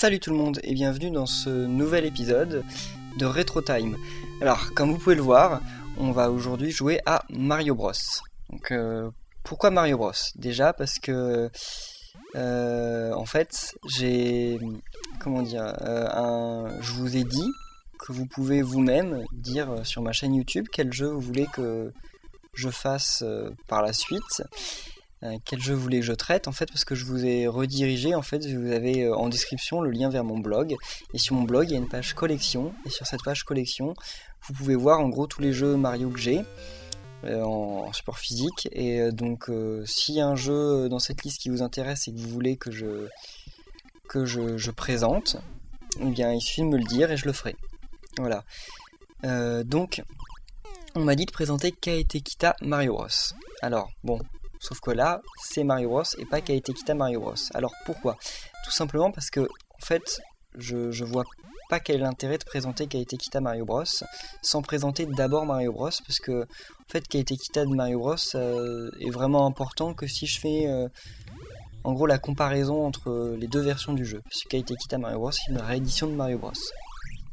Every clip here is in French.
Salut tout le monde et bienvenue dans ce nouvel épisode de Retro Time. Alors, comme vous pouvez le voir, on va aujourd'hui jouer à Mario Bros. Donc, pourquoi Mario Bros? Déjà parce que, en fait, je vous ai dit que vous pouvez vous-même dire sur ma chaîne YouTube quel jeu vous voulez que je fasse par la suite. Quel jeu vous voulez que je traite en fait, parce que je vous ai redirigé, en fait vous avez en description le lien vers mon blog, et sur mon blog il y a une page collection, et sur cette page collection vous pouvez voir en gros tous les jeux Mario que j'ai en support physique, et donc s'il y a un jeu dans cette liste qui vous intéresse et que vous voulez que je présente, eh bien il suffit de me le dire et je le ferai. Voilà. Donc on m'a dit de présenter Kaete Kita Mario Bros. Alors bon, sauf que là, c'est Mario Bros et pas Kaete Kita Mario Bros. Alors pourquoi? Tout simplement parce que, en fait, je vois pas quel est l'intérêt de présenter Kaete Kita Mario Bros sans présenter d'abord Mario Bros, parce que, en fait, Kaete Kita de Mario Bros est vraiment important que si je fais, en gros, la comparaison entre les deux versions du jeu. Parce que Kaete Kita Mario Bros, c'est une réédition de Mario Bros.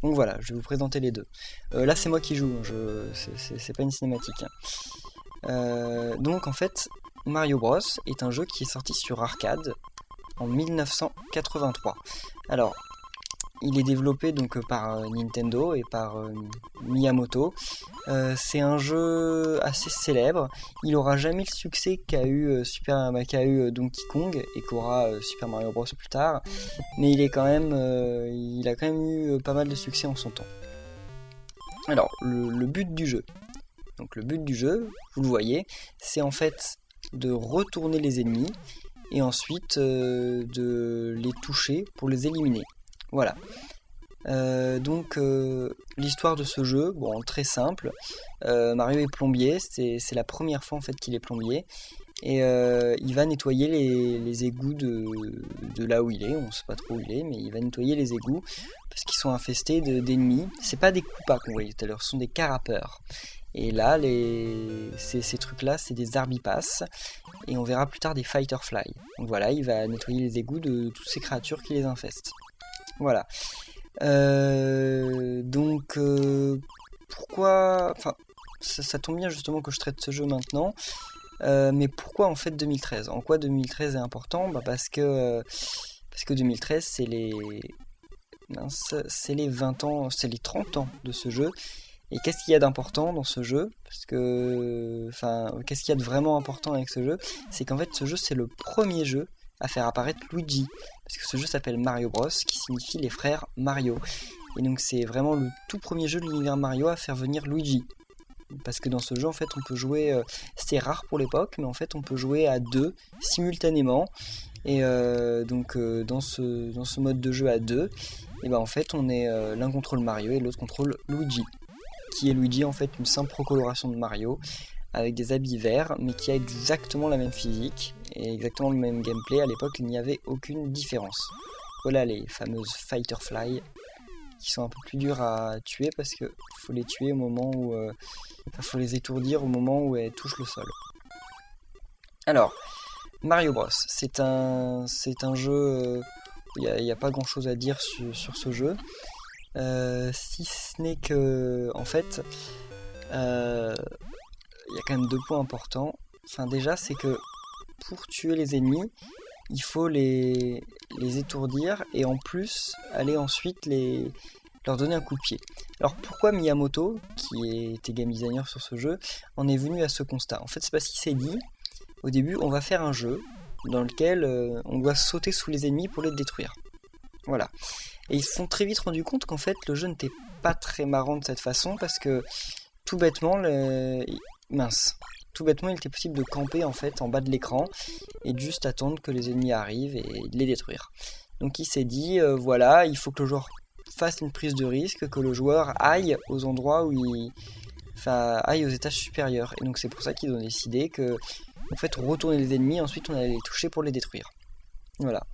Donc voilà, je vais vous présenter les deux. Là, c'est moi qui joue, c'est pas une cinématique. Donc en fait, Mario Bros est un jeu qui est sorti sur arcade en 1983. Alors, il est développé donc par Nintendo et par Miyamoto. C'est un jeu assez célèbre. Il aura jamais le succès qu'a eu Donkey Kong et qu'aura Super Mario Bros plus tard, mais il a quand même eu pas mal de succès en son temps. Alors, le but du jeu. Donc le but du jeu, vous le voyez, c'est en fait de retourner les ennemis et ensuite de les toucher pour les éliminer. Voilà. Donc l'histoire de ce jeu, bon, très simple. Mario est plombier, c'est la première fois en fait qu'il est plombier, et il va nettoyer les égouts de là où il est. On sait pas trop où il est, mais il va nettoyer les égouts parce qu'ils sont infestés d'ennemis. C'est pas des Koopas qu'on voyait tout à l'heure, ce sont des carapeurs. Et là, ces trucs-là, c'est des Arbipas, et on verra plus tard des Fighterfly. Donc voilà, il va nettoyer les égouts de toutes ces créatures qui les infestent. Voilà. Pourquoi... Enfin, ça tombe bien justement que je traite ce jeu maintenant. Mais pourquoi en fait 2013? En quoi 2013 est important? Parce que 2013, c'est les 20 ans, c'est les 30 ans de ce jeu. Et qu'est-ce qu'il y a d'important dans ce jeu? Qu'est-ce qu'il y a de vraiment important avec ce jeu? C'est qu'en fait, ce jeu, c'est le premier jeu à faire apparaître Luigi. Parce que ce jeu s'appelle Mario Bros, qui signifie les frères Mario. Et donc, c'est vraiment le tout premier jeu de l'univers Mario à faire venir Luigi. Parce que dans ce jeu, en fait, on peut jouer... c'était rare pour l'époque, mais en fait, on peut jouer à deux simultanément. Et dans ce mode de jeu à deux, et ben en fait, on est l'un contrôle Mario et l'autre contrôle Luigi. Qui est Luigi en fait une simple recoloration de Mario avec des habits verts, mais qui a exactement la même physique et exactement le même gameplay. À l'époque, il n'y avait aucune différence. Voilà les fameuses Fighterfly qui sont un peu plus dures à tuer parce que faut les tuer au moment où faut les étourdir au moment où elles touchent le sol. Alors, Mario Bros, c'est un jeu, il n'y a pas grand chose à dire sur ce jeu. Si ce n'est que, en fait, il y a quand même deux points importants. Enfin, déjà, c'est que pour tuer les ennemis, il faut les étourdir et en plus aller ensuite leur donner un coup de pied. Alors pourquoi Miyamoto, qui était game designer sur ce jeu, en est venu à ce constat? En fait, c'est parce qu'il s'est dit, au début, on va faire un jeu dans lequel on doit sauter sous les ennemis pour les détruire. Voilà. Et ils se sont très vite rendus compte qu'en fait le jeu n'était pas très marrant de cette façon, parce que tout bêtement il était possible de camper en fait en bas de l'écran et de juste attendre que les ennemis arrivent et de les détruire. Donc il s'est dit voilà, il faut que le joueur fasse une prise de risque, que le joueur aille aux endroits aille aux étages supérieurs. Et donc c'est pour ça qu'ils ont décidé que en fait on retournait les ennemis et ensuite on allait les toucher pour les détruire. Voilà.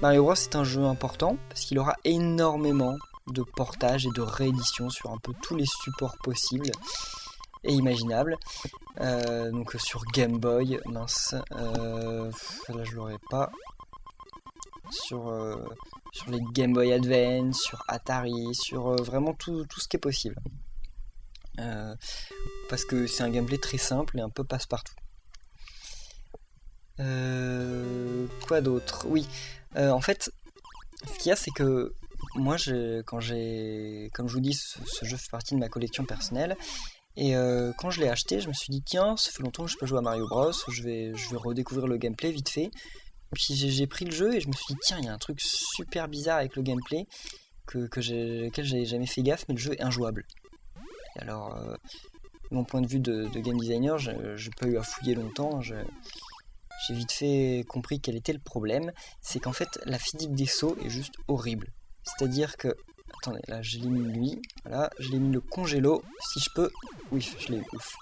Mario Bros est un jeu important parce qu'il aura énormément de portages et de rééditions sur un peu tous les supports possibles et imaginables. Donc sur Game Boy, là je l'aurais pas. sur les Game Boy Advance, sur Atari, sur vraiment tout ce qui est possible. Parce que c'est un gameplay très simple et un peu passe-partout. Quoi d'autre ? Oui, en fait, ce qu'il y a, c'est que moi, comme je vous dis, ce jeu fait partie de ma collection personnelle. Et quand je l'ai acheté, je me suis dit, tiens, ça fait longtemps que je peux jouer à Mario Bros, je vais redécouvrir le gameplay vite fait. Puis j'ai pris le jeu et je me suis dit, tiens, il y a un truc super bizarre avec le gameplay auquel j'avais jamais fait gaffe, mais le jeu est injouable. Et alors, mon point de vue de game designer, j'ai pas eu à fouiller longtemps, j'ai vite fait compris quel était le problème. C'est qu'en fait, la physique des sauts est juste horrible. C'est-à-dire que, attendez, là j'élimine lui, voilà, j'élimine le congélo, si je peux, oui, je l'ai eu, ouf.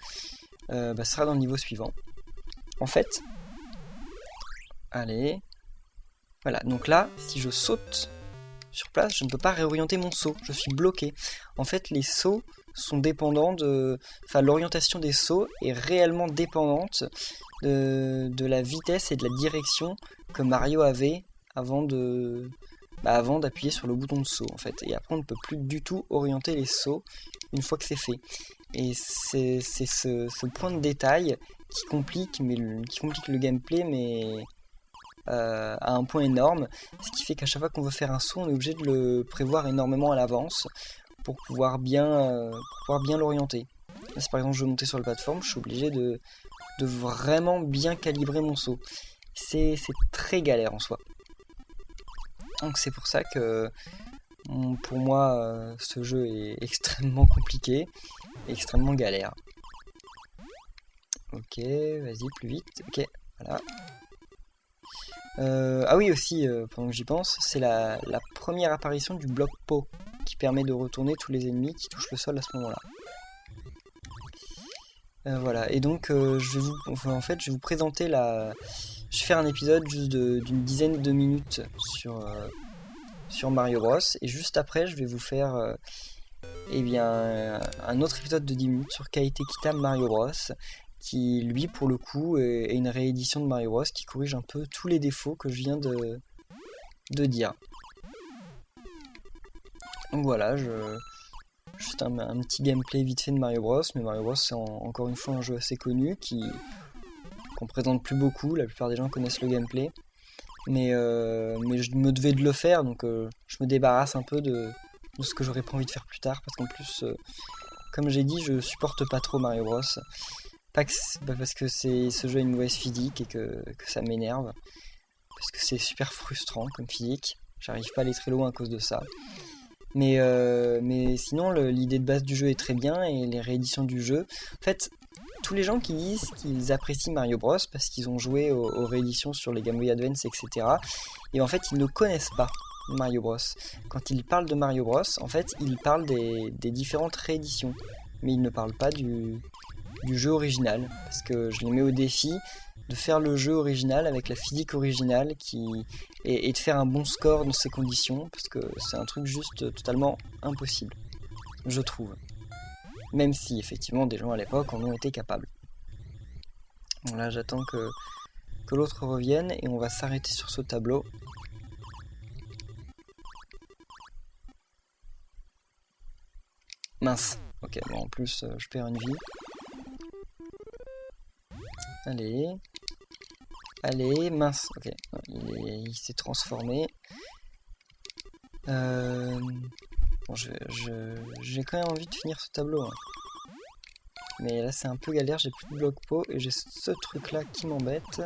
Ce sera dans le niveau suivant. En fait, allez, voilà, donc là, si je saute sur place, je ne peux pas réorienter mon saut, je suis bloqué. En fait, les sauts sont dépendants l'orientation des sauts est réellement dépendante de la vitesse et de la direction que Mario avait avant d'appuyer sur le bouton de saut, en fait. Et après, on ne peut plus du tout orienter les sauts une fois que c'est fait. Et c'est ce point de détail qui complique le gameplay, mais à un point énorme, ce qui fait qu'à chaque fois qu'on veut faire un saut, on est obligé de le prévoir énormément à l'avance pour pouvoir bien l'orienter. Là, si par exemple je veux monter sur la plateforme, je suis obligé de vraiment bien calibrer mon saut. C'est très galère en soi. Donc c'est pour ça que pour moi ce jeu est extrêmement compliqué, extrêmement galère. Ok, vas-y plus vite. Ok, voilà. Ah oui aussi, pendant que j'y pense, c'est la première apparition du bloc pot qui permet de retourner tous les ennemis qui touchent le sol à ce moment-là. Voilà, et donc je vais vous présenter je vais faire un épisode juste d'une dizaine de minutes sur Mario Bros, et juste après je vais vous faire un autre épisode de 10 minutes sur Kaite Kita Mario Bros, qui lui pour le coup est une réédition de Mario Bros qui corrige un peu tous les défauts que je viens de dire. Donc voilà, juste un petit gameplay vite fait de Mario Bros, mais Mario Bros c'est encore une fois un jeu assez connu qu'on présente plus beaucoup, la plupart des gens connaissent le gameplay, mais je me devais de le faire, donc je me débarrasse un peu de ce que j'aurais pas envie de faire plus tard, parce qu'en plus, comme j'ai dit, je supporte pas trop Mario Bros, parce que ce jeu a une mauvaise physique et que ça m'énerve, parce que c'est super frustrant comme physique, j'arrive pas à aller très loin à cause de ça. Mais sinon, l'idée de base du jeu est très bien, et les rééditions du jeu... En fait, tous les gens qui disent qu'ils apprécient Mario Bros parce qu'ils ont joué aux rééditions sur les Game Boy Advance, etc., et en fait, ils ne connaissent pas Mario Bros. Quand ils parlent de Mario Bros, en fait, ils parlent des différentes rééditions, mais ils ne parlent pas du jeu original, parce que je les mets au défi de faire le jeu original avec la physique originale et de faire un bon score dans ces conditions, parce que c'est un truc juste totalement impossible, je trouve. Même si effectivement des gens à l'époque en ont été capables. Bon, là j'attends que l'autre revienne et on va s'arrêter sur ce tableau. Mince, ok, bon en plus je perds une vie. Allez, mince, ok, il s'est transformé. Bon, j'ai quand même envie de finir ce tableau, hein. Mais là c'est un peu galère, j'ai plus de bloc pot et j'ai ce truc là qui m'embête.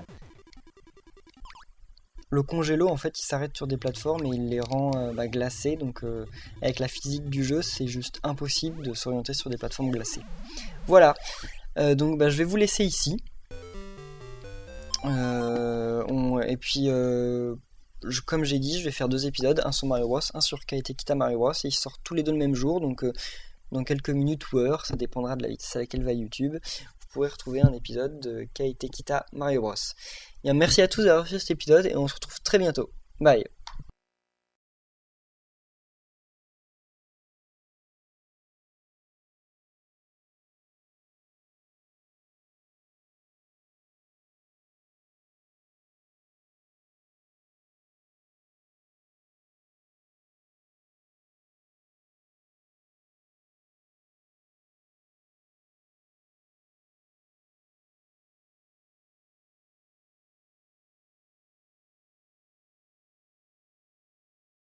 Le congélo en fait il s'arrête sur des plateformes et il les rend glacées, donc avec la physique du jeu c'est juste impossible de s'orienter sur des plateformes glacées. Voilà, donc je vais vous laisser ici. Et puis comme j'ai dit, je vais faire 2 épisodes, un sur Mario Bros, un sur Kaite Kita Mario Bros, et ils sortent tous les deux le même jour, donc dans quelques minutes ou heures, ça dépendra de la vitesse à laquelle va YouTube, vous pourrez retrouver un épisode de Kaite Kita Mario Bros. Et merci à tous d'avoir fait cet épisode, et on se retrouve très bientôt. Bye.